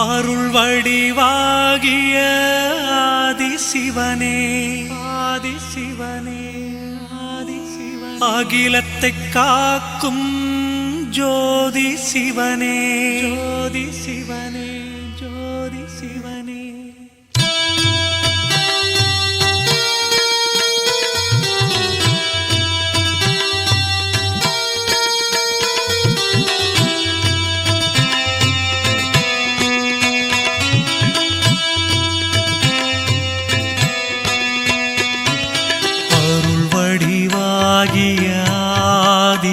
அருள் வடிவாகிய ஆதிசிவனே ஆதிசிவனே ஆதிசிவனே அகிலத்தை காக்கும் ஜோதி சிவனே ஜோதி சிவனே ஜோதி சிவனே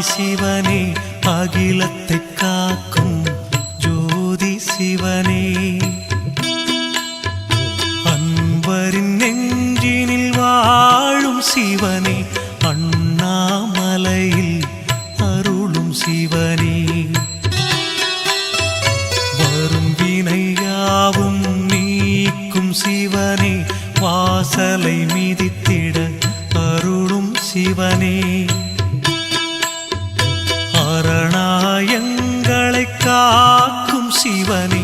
சிவனே அகிலத்தை காக்கும் ஜோதி சிவனே அன்பரின் நெஞ்சினில் வாழும் சிவனே அண்ணாமலையில் அருளும் சிவனே வரும் வினையாவும் நீக்கும் சிவனே வாசலை மிதித்திட அருளும் சிவனே அரணாயங்களை காக்கும் சிவனே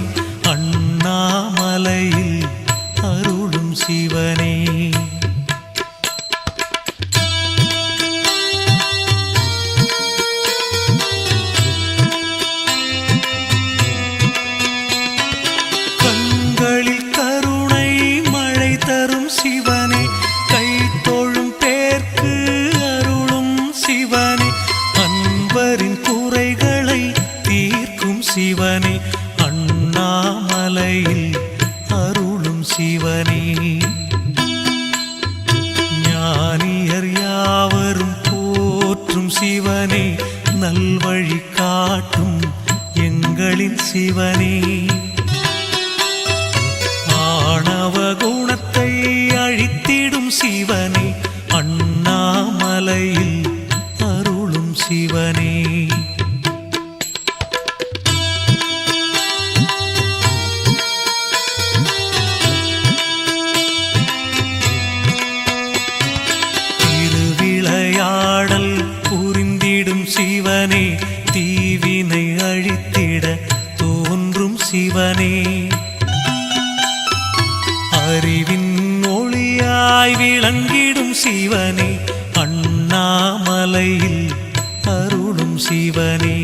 அண்ணாமலையில் அருளும் சிவனே கண்களில் கருணை மழை தரும் சிவனே கை தோழும் பேர்க்கு அருளும் சிவனே அன்பரின் குறைகளை தீர்க்கும் சிவனே அண்ணாமலையில் அருளும் சிவனே ஞானியர் யாவரும் போற்றும் சிவனே நல்வழி காட்டும் எங்களின் சிவனே ஆணவ குணத்தை அழித்திடும் சிவனே அண்ணாமலையில் அருளும் சிவனே திருவிளையாடல் புரிந்திடும் சிவனே தீவினை அழித்திட தோன்றும் சிவனே அறிவின் ஒளியாய் விளங்கிடும் சிவனே அண்ணாமலையில் அருளும் சிவனே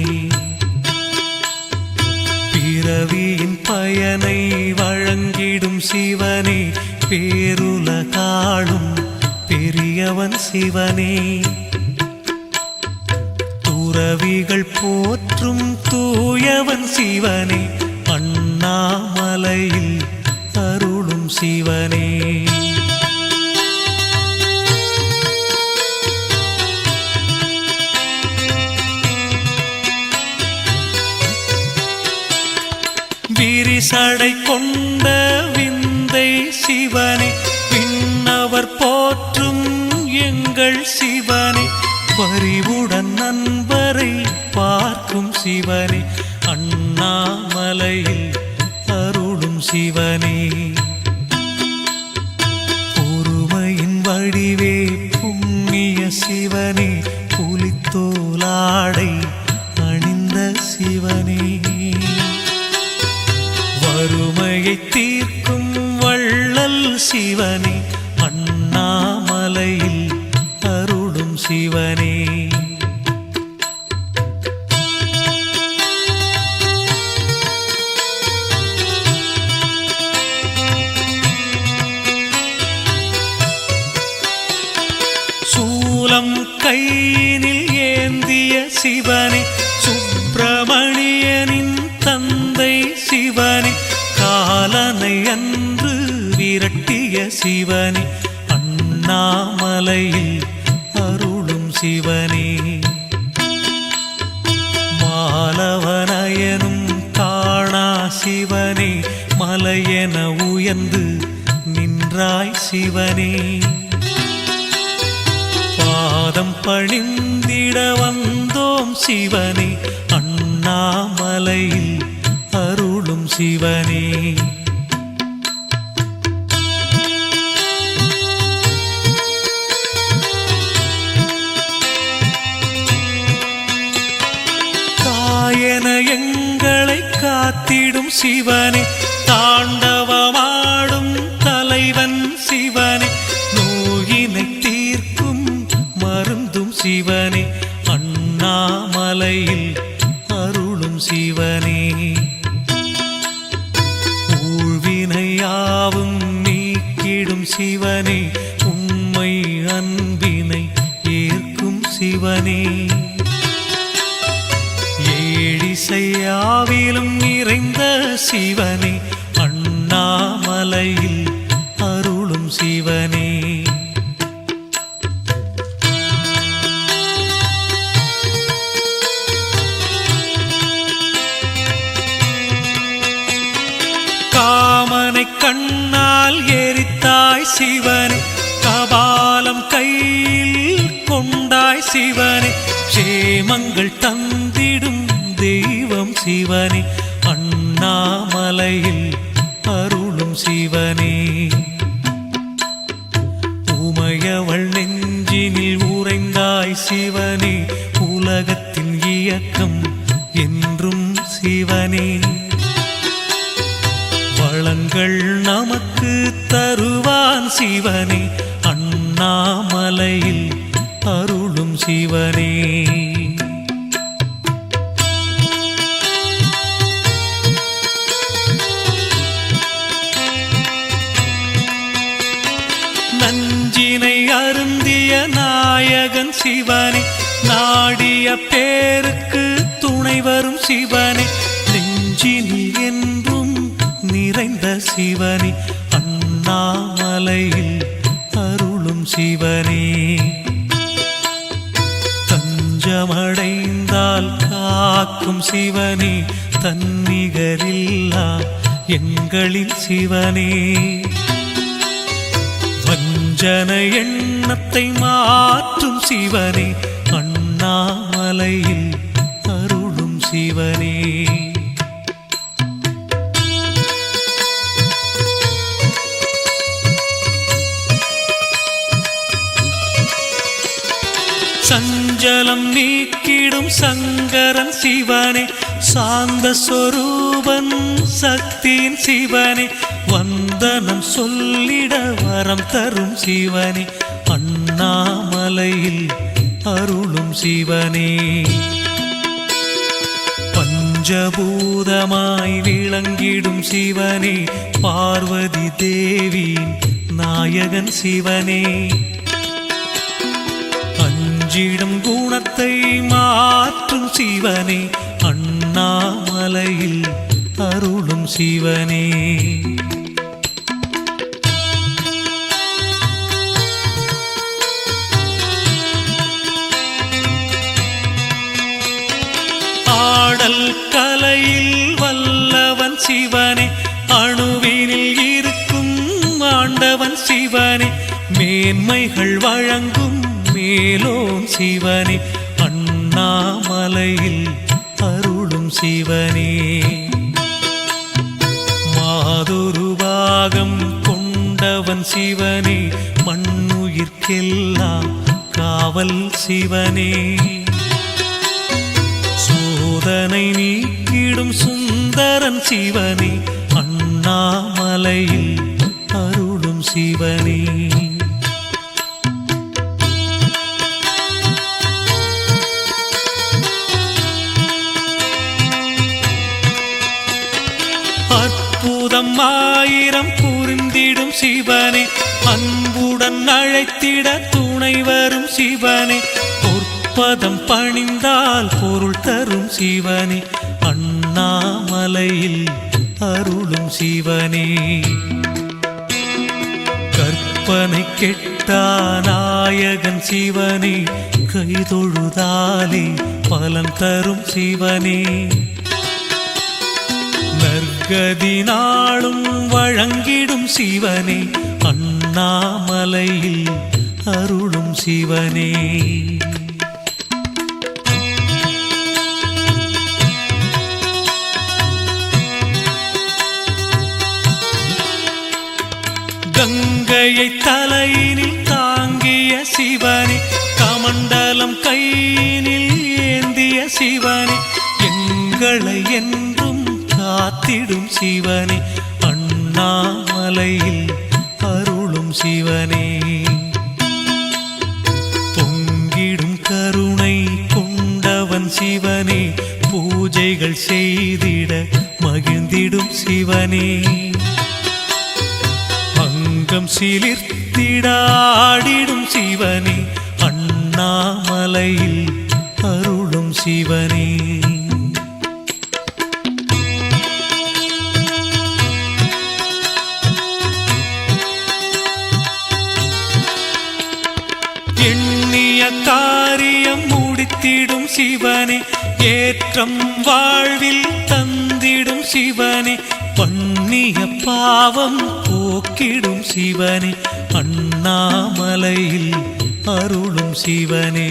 பிறவியின் பயனை வழங்கிடும் சிவனே பேருலகாளும் பெரியவன் சிவனே துறவிகள் போற்றும் தூயவன் சிவனே அண்ணாமலையில் அருளும் சிவனே விரிசடை கொண்ட விந்தை சிவனே விண்ணவர் போற்றும் எங்கள் சிவனே பரிவுடன் நண்பரை பார்க்கும் சிவனே அண்ணாமலையில் அருளும் சிவனே பொறுமையின் வடிவே புண்ணிய சிவனே புலித்தோலாடை அணிந்த சிவனே வறுமையை தீர்க்கும் வள்ளல் சிவனே அண்ணாமலையில் அருளும் சிவனே சூலம் கையினில் ஏந்திய சிவனே சுப்பிரமணியனின் தந்தை சிவனே காலனை அன்று விரட்டிய சிவனே அண்ணாமலையில் அருளும் சிவனே மாலவனயனும் காணா சிவனே மலையென உயர்ந்து நின்றாய் சிவனே பாதம் பணிந்திட வந்தோம் சிவனே அண்ணாமலையில் அருளும் சிவனே காயன எங்களை காத்திடும் சிவனே, தாண்டவமாடும் தலைவன் சிவனே, நோயினை தீர்க்கும் மருந்தும் சிவனே, அண்ணாமலையில் அருளும் சிவனே, ஊழ்வினையாவும் நீக்கிடும் சிவனே, உண்மை அன்பினை ஏற்கும் சிவனே, ஏழிசையாவிலும் நிறைந்த சிவனே, அண்ணாமலையில் அருளும் சிவனே, காமனை கண்ணால் எரித்தாய் சிவனே, கபாலம் கையில் கொண்டாய் சிவனே, சேமங்கள் தந்திடும் தெய்வம் சிவனே, அண்ணாமலையில் அருளும் சிவனே, உமையவள் நெஞ்சினில் உறைந்தாய் சிவனே, உலகத்தின் இயக்கம் என்றும் சிவனே, வளங்கள் நமக்கு தருவான் சிவனே, அண்ணாமலையில் அருளும் சிவனே, நஞ்சினை அருந்திய நாயகன் சிவனே, நாடிய பேருக்கு துணை வரும் சிவனே, நெஞ்சினில் என்றும் நிறைந்த சிவனே, அண்ணாமலையில் அருளும் சிவனே, தஞ்சமடைந்தால் காக்கும் சிவனே, தன்னிகரில்லா எங்களின் சிவனே, வஞ்சன எண்ணத்தை மாற்றும் சிவனே, அண்ணாமலையில் அருளும் சிவனே, சஞ்சலம் நீக்கிடும் சங்கரன் சிவனே, சாந்த சொரூபன் சக்தியின் சிவனே, வந்தனம் சொல்லிட வரம் தரும் சிவனே, அண்ணாமலையில் அருளும் சிவனே, பஞ்சபூதமாய் விளங்கிடும் சிவனே, பார்வதி தேவியின் நாயகன் சிவனே, அஞ்சிடும் குணத்தை மாற்றும் சிவனே, அண்ணாமலையில் அருளும் சிவனே, ஆடல் கலையில் வல்லவன் சிவனே, அணுவினில் இருக்கும் ஆண்டவன் சிவனே, மேன்மைகள் வழங்கும் மேலோன் சிவனே, அண்ணாமலையில் அருளும் சிவனே, மாதொரு பாகம் கொண்டவன் சிவனே, மண்ணுயிர்க்கெல்லாம் காவல் சிவனே, சோதனை நீக்கிடும் சுந்தரன் சிவனே, அண்ணாமலையில் அருளும் சிவனே, அற்புதம் ஆயிரம் புரிந்திடும் சிவனே, அன்புடன் அழைத்திட துணை வரும் சிவனே, பொற்பதம் பணிந்தால் பொருள் தரும் சிவனே, அண்ணாமலையில் அருளும் சிவனே, கற்பனை கெட்டா நாயகன் சிவனே, கைதொழுதாலே பலன் தரும் சிவனே, நற்கதி நாளும் வழங்கிடும் சிவனே, அண்ணாமலையில் அருளும் சிவனே, கங்கையை தலையினில் தாங்கிய சிவனே, கமண்டலம் கையினில் ஏந்திய சிவனே, எங்களை என்றும் காத்திடும் சிவனே அண்ணாமலையில் அருளும் சிவனே பொங்கிடும் கருணை கொண்டவன் சிவனே பூஜைகள் செய்திட மகிழ்ந்திடும் சிவனே அங்கம் சிலிர்த்திடாடிடும் சிவனே அண்ணாமலையில் அருளும் சிவனே எண்ணிய காரியம் முடித்திடும் சிவனே ஏற்றம் வாழ்வில் தந்திடும் சிவனே பண்ணிய பாவம் போக்கிடும் சிவனே அண்ணாமலையில் அருளும் சிவனே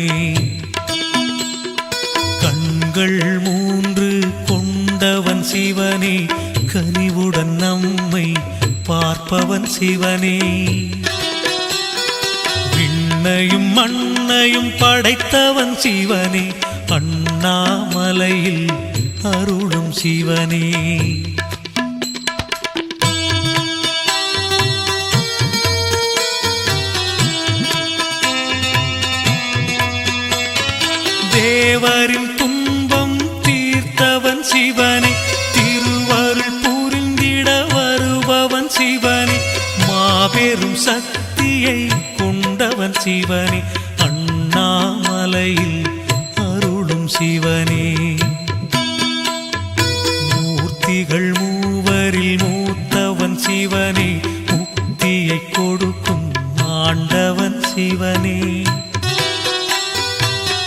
கண்கள் மூன்று கொண்டவன் சிவனே கனிவுடன் நம்மை பார்ப்பவன் சிவனே விண்ணையும் மண்ணையும் படைத்தவன் சிவனே அண்ணாமலையில் அருளும் சிவனே தேவரின் துன்பம் தீர்த்தவன் சிவனே திருவருள் புரிந்திட வருபவன் சிவனே மாபெரும் சக்தியை கொண்டவன் சிவனே அண்ணாமலையில் அருளும் சிவனே மூர்த்திகள் மூவரில் மூத்தவன் சிவனே முக்தியை கொடுக்கும் ஆண்டவன் சிவனே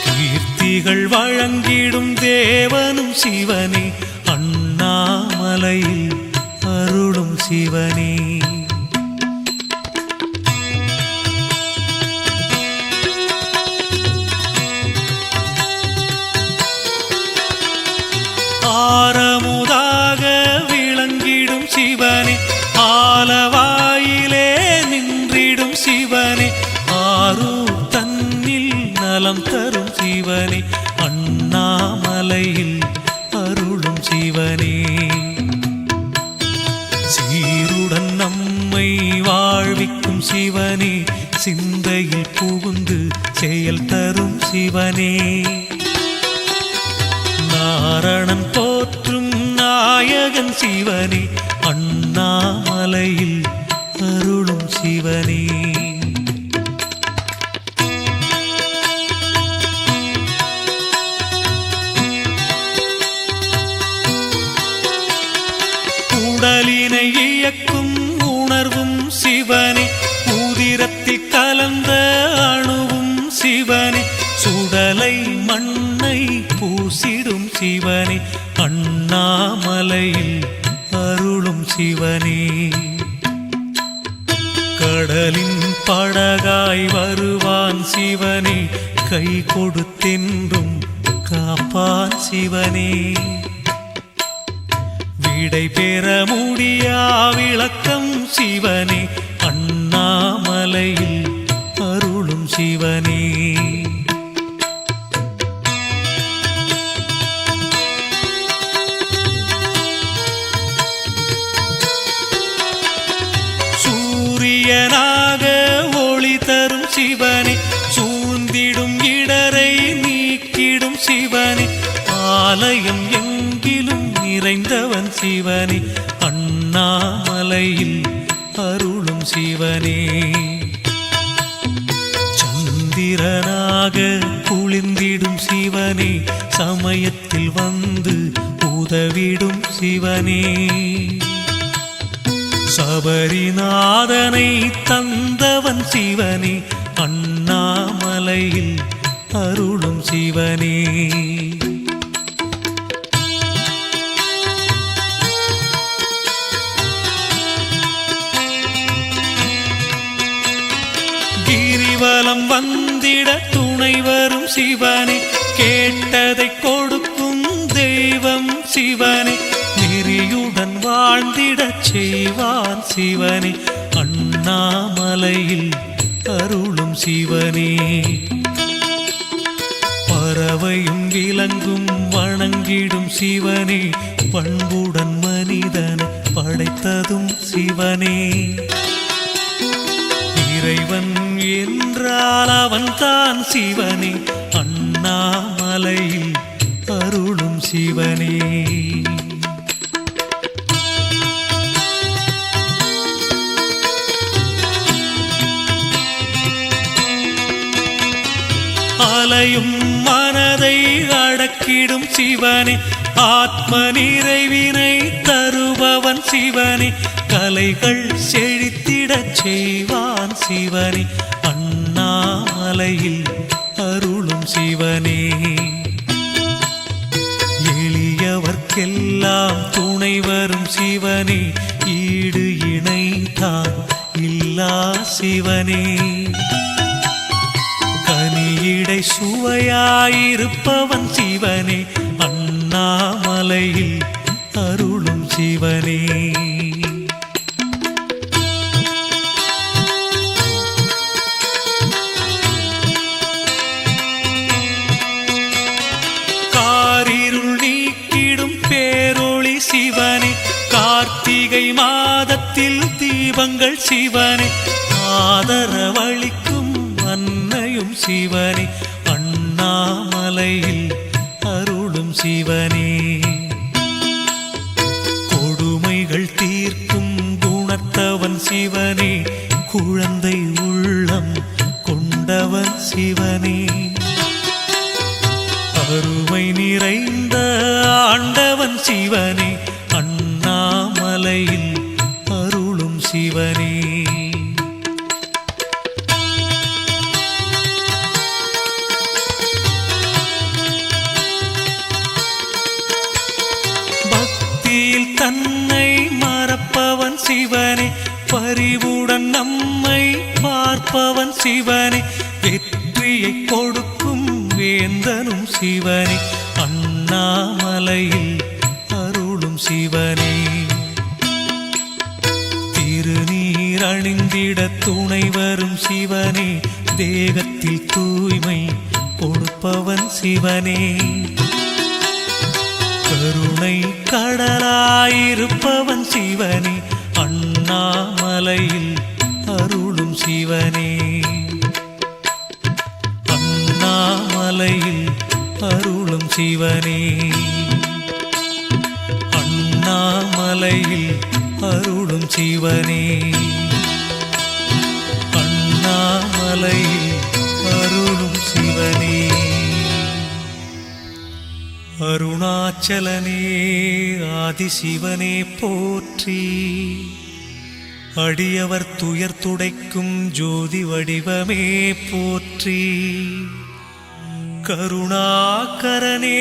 கீர்த்திகள் வழங்கிடும் தேவனும் சிவனே அண்ணாமலையில் அருளும் சிவனே ஆரமுதாக விளங்கிடும் சிவனே ஆலவாயிலே நின்றிடும் சிவனே ஆரூர் தன்னில் நலம் தரும் சிவனே அண்ணாமலையில் அருளும் சிவனே சீருடன் நம்மை வாழ்விக்கும் சிவனே சிந்தையில் புகுந்து செயல் தரும் சிவனே நாரணன் போற்றும் நாயகன் சிவனே அண்ணாமலையில் அருளும் சிவனே உடலினை இயக்கும் உணர்வும் சிவனே உதிரத்தில் கலந்த அணுவும் சிவனே சுடலை மண்ணை பூசிடும் சிவனே அண்ணாமலையில் அருளும் சிவனே கடலின் படகாய் வருவான் சிவனே கை கொடுத்தென்றும் காப்பான் சிவனே விடை பெற முடியா விளக்கம் சிவனே அண்ணாமலையில் அருளும் சிவனே சூரியனாக ஒளி தரும் சிவனே சூழ்ந்திடும் இடரை நீக்கிடும் சிவனே ஆலயம் எங்கிலும் நிறைந்தவன் சிவனே அண்ணாமலையில் அருளும் சிவனே சந்திரனாக குளிர்ந்திடும் சிவனே சமயத்தில் வந்து உதவிடும் சிவனே சபரிநாதனை தந்தவன் சிவனே அண்ணாமலையில் அருளும் சிவனே கிரிவலம் வந்திட துணை வரும் சிவனே கேட்டதை கொடுக்கும் தெய்வம் சிவனே நெறியுடன் வாழ்ந்திடச் செய்வான் சிவனே அண்ணாமலையில் அருளும் சிவனே பறவையும் விலங்கும் வணங்கிடும் சிவனே பண்புடன் மனிதனை படைத்ததும் சிவனே. இறைவன் என்றால் அவன்தான் சிவனே, அண்ணாமலையில் அருளும் சிவனே. அலையும் மனதை அடக்கிடும் சிவனே, ஆத்ம நிறைவினை தருபவன் சிவனே, கலைகள் செழித்திடச் செய்வான் சிவனே, அண்ணாமலையில் அருளும் சிவனே. எளியவர்க்கெல்லாம் துணை வரும் சிவனே, ஈடு இணைதான் இல்லா சிவனே. கனியிடை சுவையாயிருப்பவன் சிவனே, அண்ணாமலையில் அருளும் சிவனே. காரிருள் நீக்கிடும் பேரொளி சிவனே, கார்த்திகை மாதத்தில் தீபங்கள் சிவனே, ஆதரவளிக்கும் அன்னையும் சிவனே, அண்ணாமலையில் அருளும் சிவனே. கொடுமைகள் தீர்க்கும் குணத்தவன் சிவனே, குழந்தை உள்ளம் கொண்டவன் சிவனே, அருமை நிறைந்த ஆண்டவன் சிவனே, அண்ணாமலையில் அருளும் சிவனே. பக்தியில் தன்னை மறப்பவன் சிவனே, பரிவுடன் நம்மை பார்ப்பவன் சிவனே, வெற்றியை கொடுக்கும் வேந்தனும் சிவனே, அண்ணாமலையில் அருளும் சிவனே. திருநீர் அணிந்திட துணை வரும் சிவனே, தேகத்தில் தூய்மை கொடுப்பவன் சிவனே, கருணை கடலாயிருப்பவன் சிவனே, அண்ணாமலையில் அருளும் சிவனே, அண்ணாமலையில் அருளும் சிவனே, அண்ணாமலையில் அருளும் சிவனே, அண்ணாமலையில் அருளும் சிவனே. அருணாச்சலனே ஆதிசிவனே போற்றி, அடியவர் துயர் துடைக்கும் ஜோதி வடிவமே போற்றி, கருணாகரனே